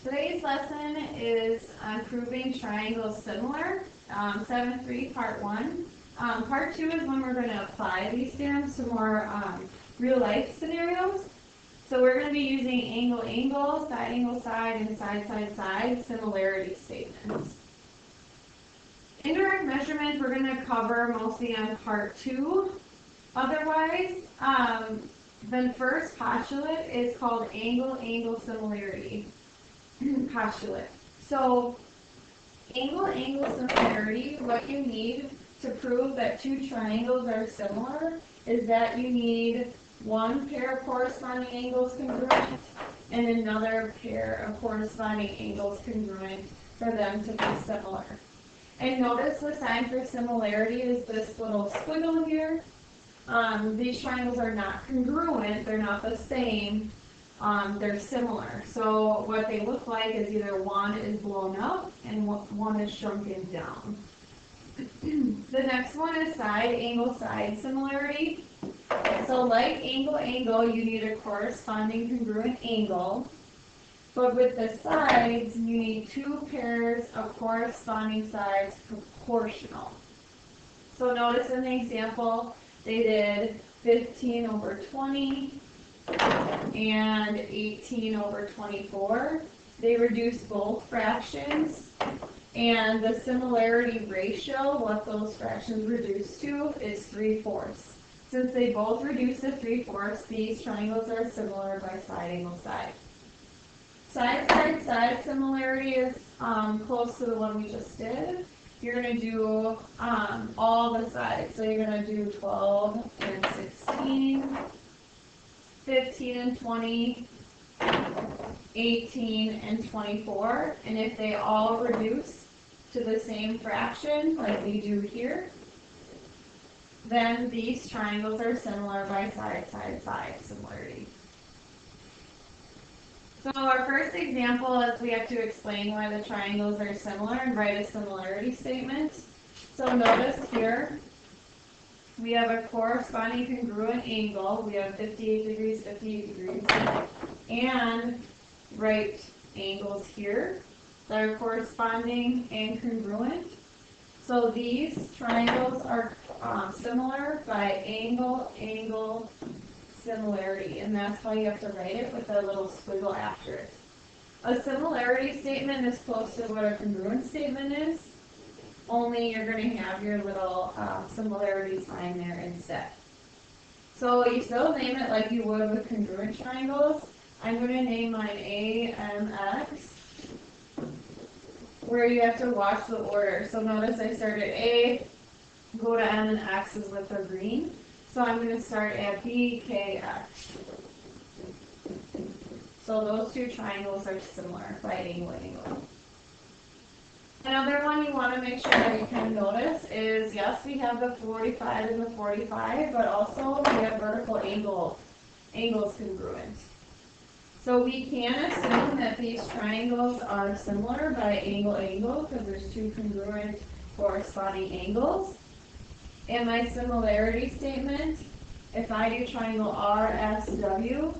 Today's lesson is on proving triangles similar, 7-3, part 1. Part 2 is when we're going to apply these theorems to more real-life scenarios. So we're going to be using angle-angle, side-angle-side, and side-side-side similarity statements. Indirect measurements we're going to cover mostly on part 2. Otherwise, the first postulate is called angle-angle similarity postulate. So, angle-angle similarity, what you need to prove that two triangles are similar is that you need one pair of corresponding angles congruent and another pair of corresponding angles congruent for them to be similar. And notice the sign for similarity is this little squiggle here. These triangles are not congruent, they're not the same, they're similar. So what they look like is either one is blown up and one is shrunken down. The next one is side-angle-side similarity. So like angle-angle, you need a corresponding congruent angle. But with the sides, you need two pairs of corresponding sides proportional. So notice in the example, they did 15 over 20 and 18 over 24. They reduced both fractions, and the similarity ratio, what those fractions reduce to, is 3/4. Since they both reduce to 3/4, these triangles are similar by side-angle-side. Side-side-side similarity is close to the one we just did. You're going to do all the sides. So you're going to do 12 and 16, 15 and 20, 18 and 24. And if they all reduce to the same fraction, like we do here, then these triangles are similar by side-side-side similarity. So our first example is we have to explain why the triangles are similar and write a similarity statement. So notice here, we have a corresponding congruent angle. We have 58 degrees, 58 degrees, and right angles here that are corresponding and congruent. So these triangles are similar by angle-angle similarity, and that's why you have to write it with a little squiggle after it. A similarity statement is close to what a congruent statement is, only you're going to have your little similarity sign there instead. So you still name it like you would with congruent triangles. I'm going to name mine A, M, X, where you have to watch the order. So notice I started A, go to M, and X is with the green. So I'm going to start at B, K, X. So those two triangles are similar by angle-angle. Another one you want to make sure that you can notice is, yes, we have the 45 and the 45, but also we have vertical angles congruent. So we can assume that these triangles are similar by angle-angle because there's two congruent corresponding angles. And my similarity statement, if I do triangle RSW,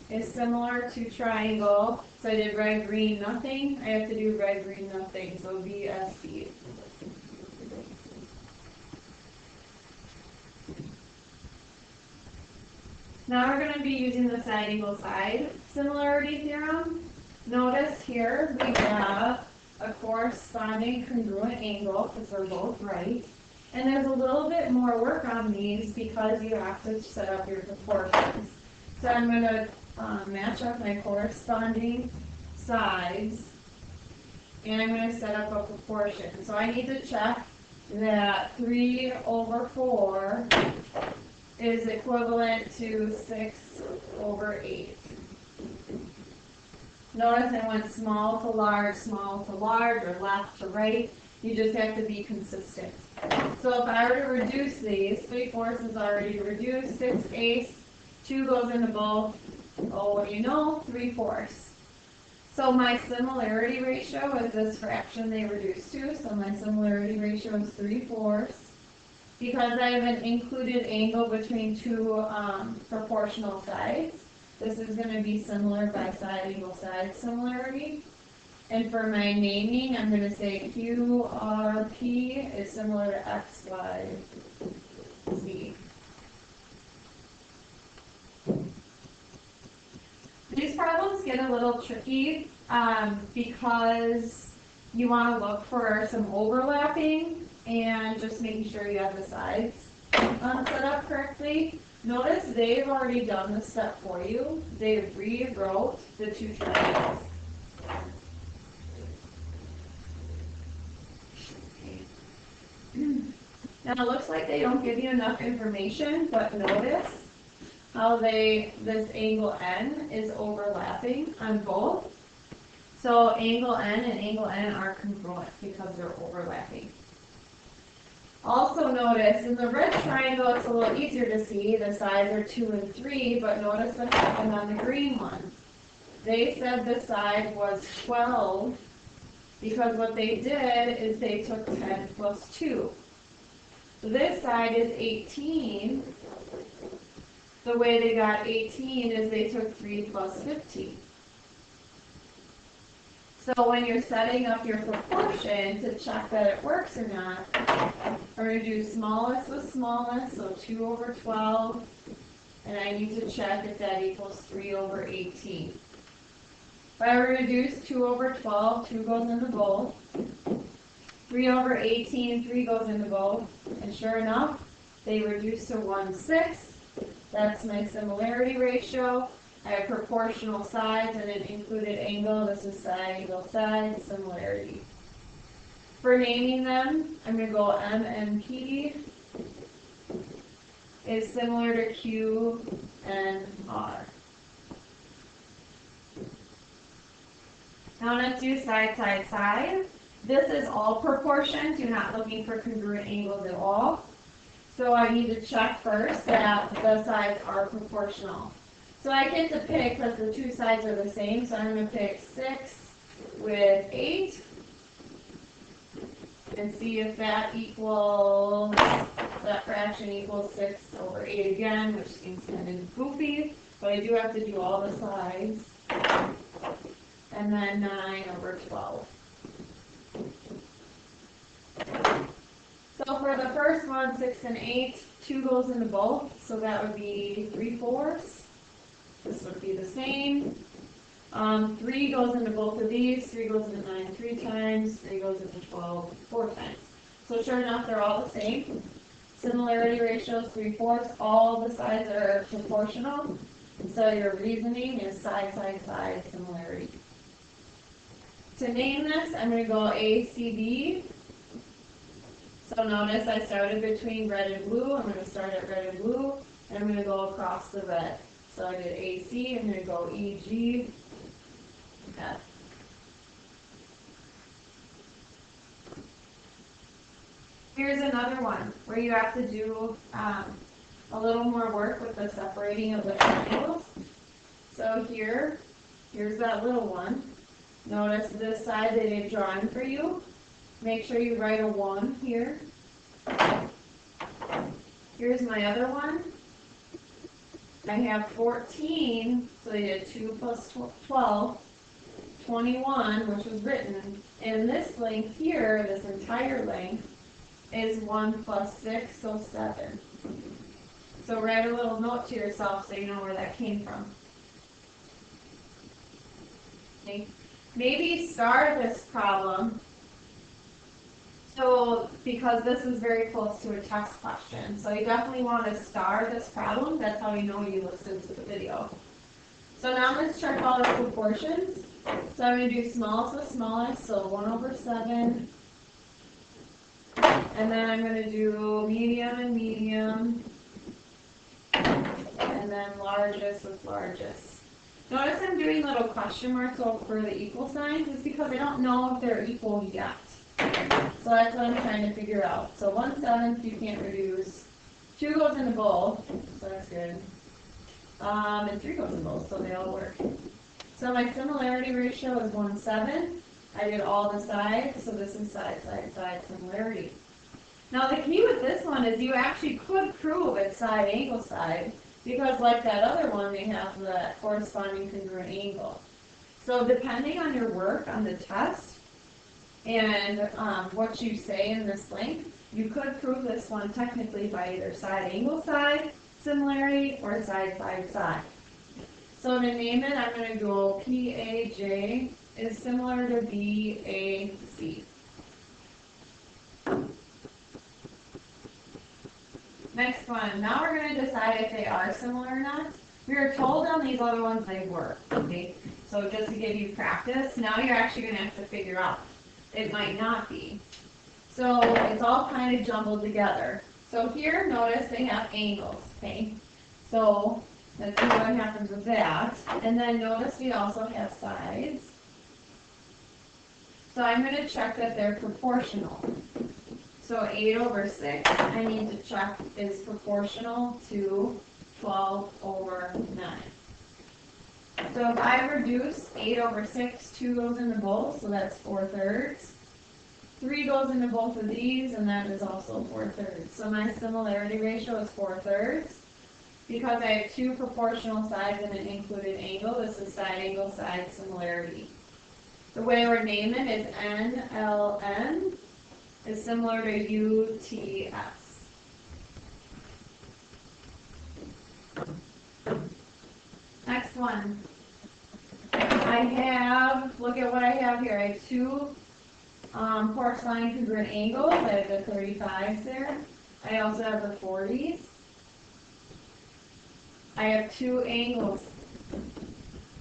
is similar to triangle, so I did red, green, nothing, I have to do red, green, nothing, so VSB. Now we're going to be using the side-angle-side similarity theorem. Notice here we have a corresponding congruent angle because they're both right. And there's a little bit more work on these because you have to set up your proportions. So I'm going to match up my corresponding sides and I'm going to set up a proportion. So I need to check that 3 over 4 is equivalent to 6 over 8. Notice I went small to large, or left to right. You just have to be consistent. So if I were to reduce these, 3/4 is already reduced, 6/8, 2 goes into both. Oh, what do you know? 3/4. So my similarity ratio is this fraction they reduced to. So my similarity ratio is 3/4. Because I have an included angle between two proportional sides, this is going to be similar by side angle side similarity. And for my naming, I'm going to say QRP is similar to XYZ. These problems get a little tricky because you want to look for some overlapping and just making sure you have the sides set up correctly. Notice they've already done this step for you. They rewrote the two triangles. Now it looks like they don't give you enough information, but notice how this angle N is overlapping on both. So angle N and angle N are congruent because they're overlapping. Also notice in the red triangle it's a little easier to see. The sides are 2 and 3, but notice what happened on the green one. They said the side was 12 because what they did is they took 10 plus 2. So this side is 18. The way they got 18 is they took 3 plus 15. So when you're setting up your proportion to check that it works or not, we're going to do smallest with smallest, so 2 over 12, and I need to check if that equals 3 over 18. If I were to reduce 2 over 12, 2 goes into both. 3 over 18, 3 goes into both. And sure enough, they reduce to 1/6. That's my similarity ratio. I have proportional sides and an included angle. This is side, angle, side, similarity. For naming them, I'm going to go MNP is similar to QNR. Now let's do side, side, side. This is all proportions. You're not looking for congruent angles at all. So I need to check first that the sides are proportional. So I get to pick, because the two sides are the same, so I'm going to pick 6 with 8. And see if that equals, that fraction equals 6 over 8 again, which seems kind of goofy. But I do have to do all the sides. And then 9 over 12. So for the first one, 6 and 8, 2 goes into both, so that would be 3/4. This would be the same. 3 goes into both of these, 3 goes into 9 3 times, 3 goes into 12 4 times. So sure enough, they're all the same. Similarity ratio is 3/4. All the sides are proportional. So your reasoning is side, side, side, similarity. To name this, I'm going to go ACB. So notice I started between red and blue. I'm going to start at red and blue, and I'm going to go across the red. So I did AC, I'm going to go EG, F. Here's another one where you have to do a little more work with the separating of the triangles. So here's that little one. Notice this side they did drawing for you. Make sure you write a 1 here. Here's my other one. I have 14, so they did 2 plus 12, 21, which was written. And this length here, this entire length, is 1 plus 6, so 7. So write a little note to yourself so you know where that came from. Okay. Maybe star this problem. So, because this is very close to a test question. So you definitely want to star this problem. That's how you know you listened to the video. So now let's check all the proportions. So I'm going to do smallest with smallest, so 1 over 7. And then I'm going to do medium and medium. And then largest with largest. Notice I'm doing little question marks over the equal signs. It's because I don't know if they're equal yet. So that's what I'm trying to figure out. So 1/7 you can't reduce. 2 goes into both, so that's good. And 3 goes in both, so they all work. So my similarity ratio is 1/7. I did all the sides, so this is side, side, side similarity. Now the key with this one is you actually could prove it's side, angle, side, because like that other one, they have the corresponding congruent angle. So depending on your work on the test and what you say in this link, you could prove this one technically by either side angle side similarity or side side side. So to name it, I'm going to go PAJ is similar to BAC. Next one. Now we're going to decide if they are similar or not. We were told on these other ones they were. Okay? So just to give you practice, now you're actually going to have to figure out. It might not be. So it's all kind of jumbled together. So here, notice they have angles. Okay? So let's see what happens with that. And then notice we also have sides. So I'm going to check that they're proportional. So 8 over 6, I need to check is proportional to 12 over 9. So if I reduce 8 over 6, 2 goes into both, so that's 4/3. 3 goes into both of these, and that is also 4/3. So my similarity ratio is 4/3. Because I have two proportional sides and an included angle, this is side angle side similarity. The way we're naming it is NLN is similar to UTS. Next one. I have, look at what I have here. I have two corresponding congruent angles. I have the 35s there. I also have the 40s. I have two angles.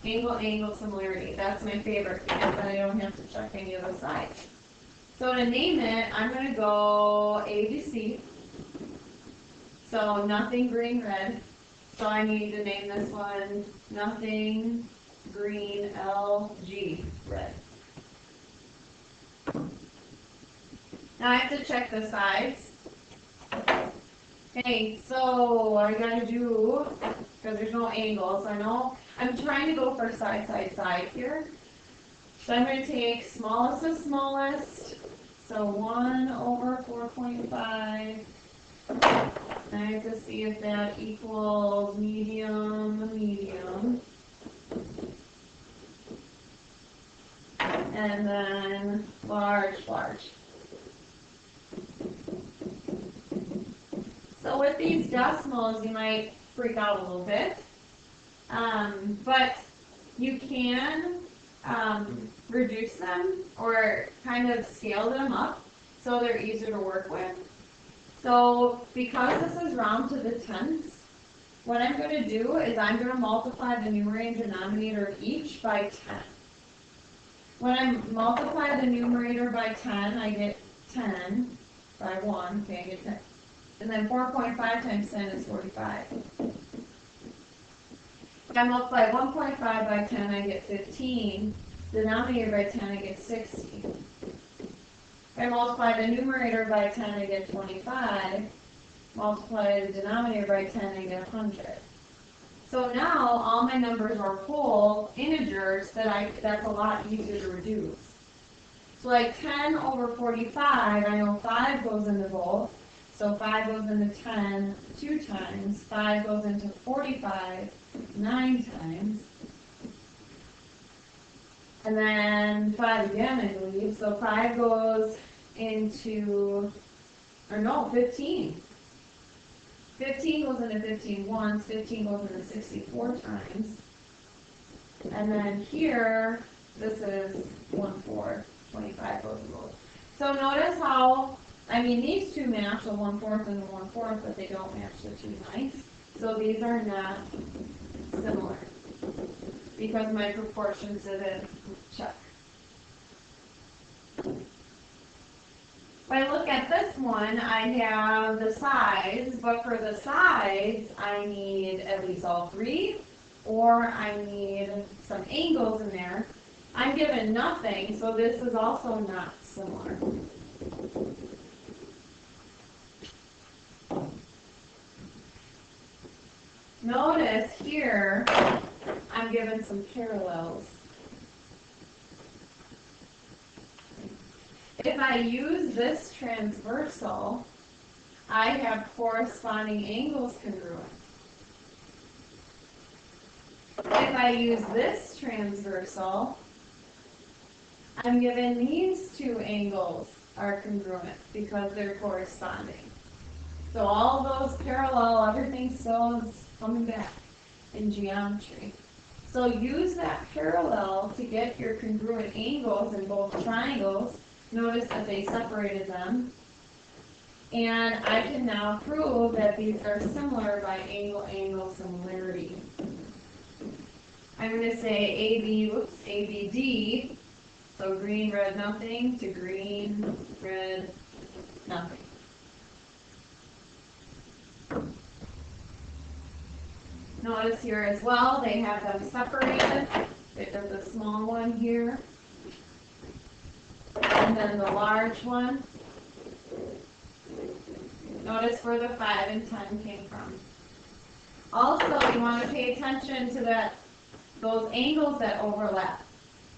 Angle similarity. That's my favorite because then I don't have to check any of the sides. So to name it, I'm going to go ABC. So nothing green, red. So I need to name this one nothing green LG, red. Now I have to check the sides. Okay, so what I got to do, because there's no angles, I know I'm trying to go for side, side, side here. So I'm going to take smallest to smallest. So 1 over 4.5. I have to see if that equals medium, medium. And then large, large. So with these decimals, you might freak out a little bit. But you can reduce them or kind of scale them up so they're easier to work with. So because this is round to the tenths, what I'm going to do is I'm going to multiply the numerator and denominator of each by 10. When I multiply the numerator by 10, I get 10 by 1, okay, I get 10. And then 4.5 times 10 is 45. If I multiply 1.5 by 10, I get 15. Denominator by 10, I get 60. If I multiply the numerator by 10, I get 25. Multiply the denominator by 10, I get 100. So now all my numbers are whole integers that's a lot easier to reduce. So like 10 over 45, I know 5 goes into both. So 5 goes into 10 2 times. 5 goes into 45 9 times. And then 5 again, I believe. So 5 goes into, or no, 15. 15 goes into 15 once. 15 goes into 64 times. And then here, this is 1/4. 25 goes into both. So notice how, I mean, these two match the 1/4 and the 1/4, but they don't match the 2/9. So these are not similar because my proportions didn't check. If I look at this one, I have the sides, but for the sides, I need at least all 3, or I need some angles in there. I'm given nothing, so this is also not similar. Notice here, I'm given some parallels. If I use this transversal, I have corresponding angles congruent. If I use this transversal, I'm given these two angles are congruent because they're corresponding. So all those parallel, everything still is coming back in geometry. So use that parallel to get your congruent angles in both triangles. Notice that they separated them. And I can now prove that these are similar by angle-angle similarity. I'm going to say ABD, so green, red, nothing, to green, red, nothing. Notice here as well, they have them separated. There's a small one here, and then the large one. Notice where the 5 and 10 came from. Also, you want to pay attention to those angles that overlap.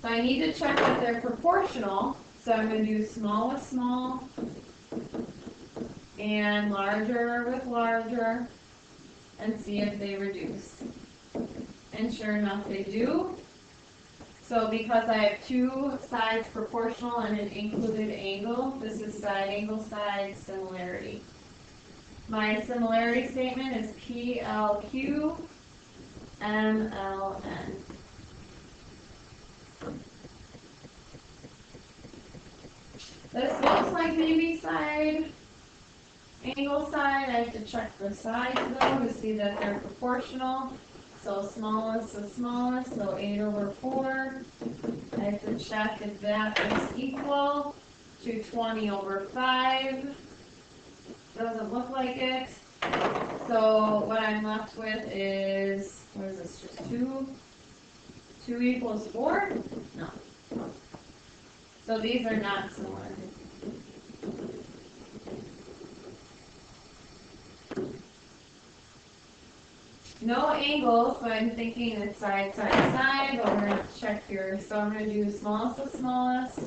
So I need to check that they're proportional. So I'm going to do small with small and larger with larger and see if they reduce. And sure enough, they do. So because I have two sides proportional and an included angle, this is side angle side similarity. My similarity statement is PLQ MLN. This looks like maybe side, angle side. I have to check the sides though to see that they're proportional. So smallest to smallest, so 8/4. I have to check if that is equal to 20/5. Doesn't look like it. So what I'm left with is, what is this, just 2? 2 equals 4? No. So these are not similar. No angles, so I'm thinking it's side, side, side, but we're going to check here. So I'm going to do smallest to smallest,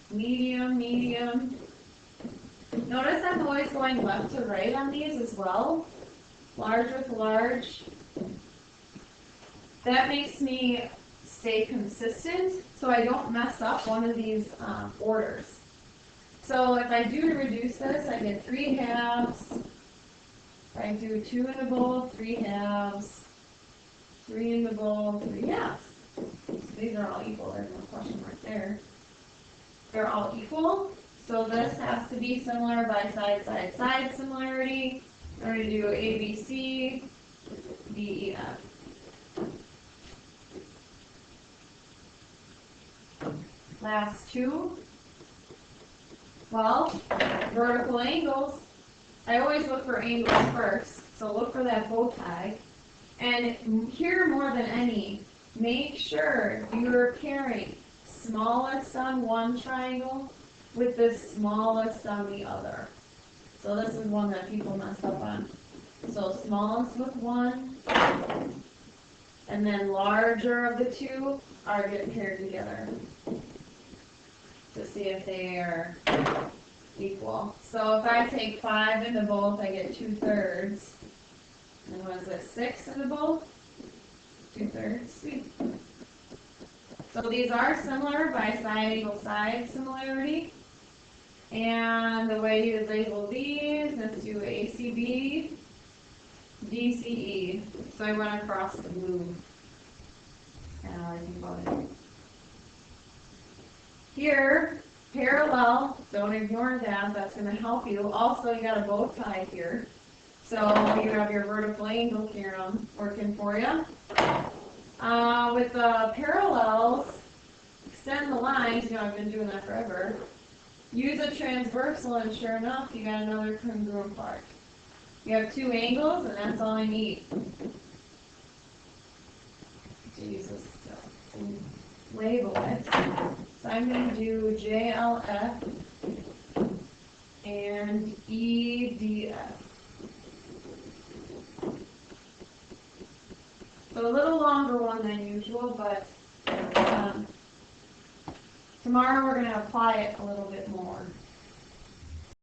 medium, medium. Notice I'm always going left to right on these as well. Large with large. That makes me stay consistent so I don't mess up one of these orders. So if I do reduce this, I get 3 halves. If I do 2 in the bowl, 3 halves. 3 in the bowl, 3 halves. So these are all equal. There's no question right there. They're all equal. So this has to be similar by side, side, side similarity. We're going to do A, B, C, D, E, F. Last two. Well, vertical angles. I always look for angles first, so look for that bow tie. And here more than any, make sure you're pairing smallest on one triangle with the smallest on the other. So this is one that people mess up on. So smallest with one, and then larger of the two are get paired together to see if they are equal. So if I take 5 into both, I get 2/3. And what is it, 6 into both? 2/3, sweet. So these are similar by side equal side similarity. And the way you label these, let's do ACB, DCE. So I went across the blue. And I think about it. Here, parallel, don't ignore that, that's going to help you. Also, you got a bow tie here. So you have your vertical angle here working for you. With the parallels, extend the lines, you know, I've been doing that forever. Use a transversal, and sure enough, you got another congruent part. You have 2 angles, and that's all I need. Jesus, label it. So I'm going to do JLF and EDF. So a little longer one than usual, but tomorrow we're going to apply it a little bit more.